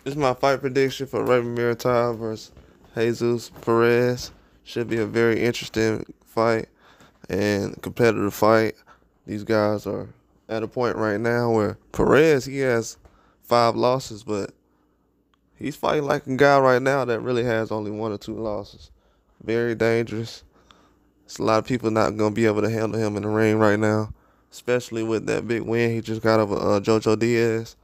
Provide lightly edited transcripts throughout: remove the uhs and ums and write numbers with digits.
This is my fight prediction for Raymond Muratalla versus Jesus Perez. Should be a very interesting fight and competitive fight. These guys are at a point right now where Perez, he has 5 losses, but he's fighting like a guy right now that really has only 1 or 2 losses. Very dangerous. It's a lot of people not going to be able to handle him in the ring right now, especially with that big win he just got over Jojo Diaz.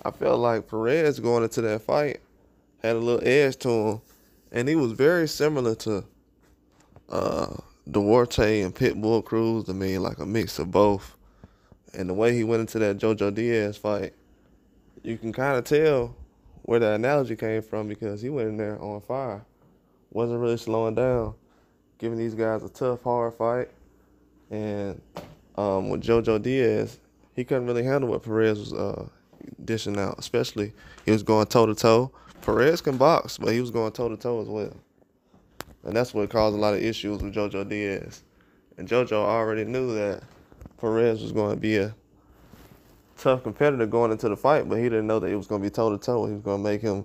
I felt like Perez going into that fight had a little edge to him, and he was very similar to Duarte and Pitbull Cruz to me, like a mix of both. And the way he went into that Jojo Diaz fight, you can kind of tell where the analogy came from because he went in there on fire. Wasn't really slowing down, giving these guys a tough, hard fight. And with Jojo Diaz, he couldn't really handle what Perez was dishing out, especially he was going toe-to-toe. Perez can box, but he was going toe-to-toe as well. And that's what caused a lot of issues with Jojo Diaz. And Jojo already knew that Perez was going to be a tough competitor going into the fight, but he didn't know that it was going to be toe-to-toe. He was going to make him,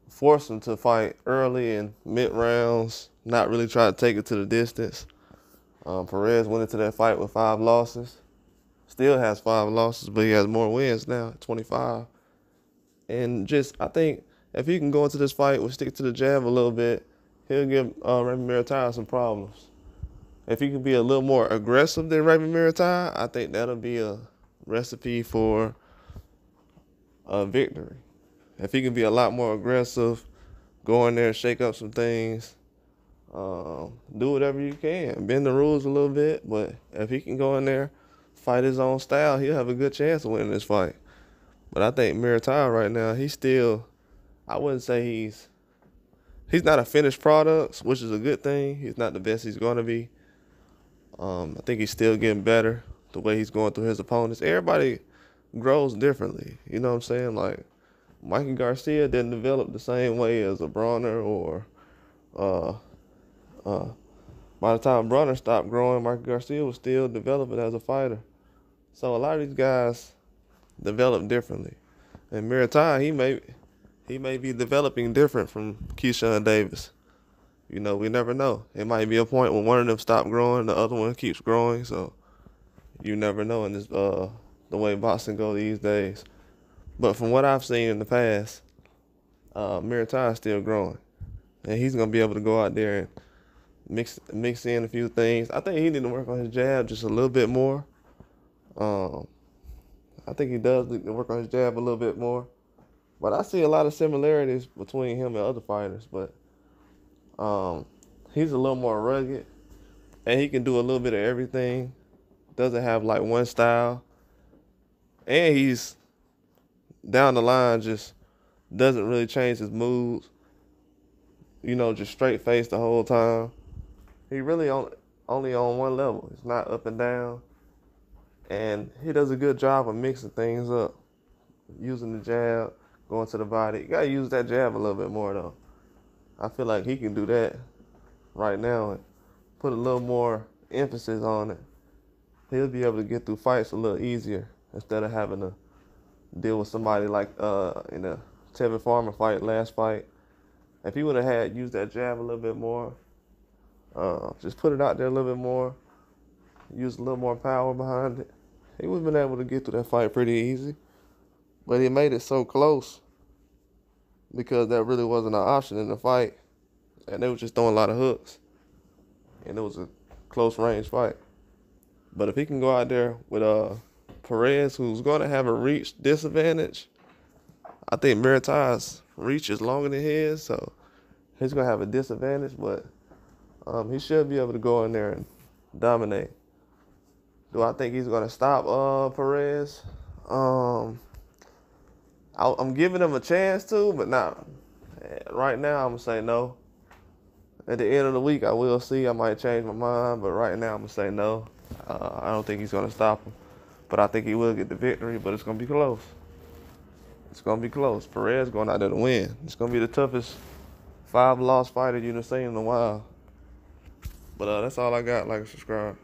force him to fight early and mid-rounds, not really try to take it to the distance. Perez went into that fight with 5 losses. Still has 5 losses, but he has more wins now, 25. And just, I think, if he can go into this fight with stick to the jab a little bit, he'll give Raymond Muratalla some problems. If he can be a little more aggressive than Raymond Muratalla, I think that'll be a recipe for a victory. If he can be a lot more aggressive, go in there, shake up some things, do whatever you can, bend the rules a little bit, but if he can go in there, fight his own style, he'll have a good chance of winning this fight. But I think Muratalla right now, he's still, I wouldn't say he's not a finished product, which is a good thing. He's not the best he's going to be. I think he's still getting better the way he's going through his opponents. Everybody grows differently. You know what I'm saying? Like, Mikey Garcia didn't develop the same way as a Bronner or by the time Bronner stopped growing, Mikey Garcia was still developing as a fighter. So a lot of these guys develop differently. And Muratalla, he may be developing different from Keyshawn Davis. You know, we never know. It might be a point when one of them stop growing, the other one keeps growing. So you never know in this the way boxing goes these days. But from what I've seen in the past, Muratalla is still growing, and he's gonna be able to go out there and mix in a few things. I think he need to work on his jab just a little bit more. I think he does need to work on his jab a little bit more. But I see a lot of similarities between him and other fighters. But he's a little more rugged, and he can do a little bit of everything. Doesn't have like one style. And he's down the line just doesn't really change his moves. You know, just straight face the whole time. He really only on one level. It's not up and down. And he does a good job of mixing things up. Using the jab, going to the body. You gotta use that jab a little bit more though. I feel like he can do that right now and put a little more emphasis on it. He'll be able to get through fights a little easier instead of having to deal with somebody like in the Tevin Farmer fight, last fight. If he would have used that jab a little bit more, just put it out there a little bit more, use a little more power behind it, he would have been able to get through that fight pretty easy. But he made it so close because that really wasn't an option in the fight. And they were just throwing a lot of hooks. And it was a close range fight. But if he can go out there with Perez, who's going to have a reach disadvantage, I think Muratalla's reach is longer than his, so he's going to have a disadvantage, but he should be able to go in there and dominate. Do I think he's going to stop Perez? I'm giving him a chance to, but not right now. I'm going to say no. At the end of the week, I will see. I might change my mind, but right now I'm going to say no. I don't think he's going to stop him. But I think he will get the victory, but it's going to be close. It's going to be close. Perez going out there to win. It's going to be the toughest 5-loss fighter you've seen in a while. But that's all I got. Like and subscribe.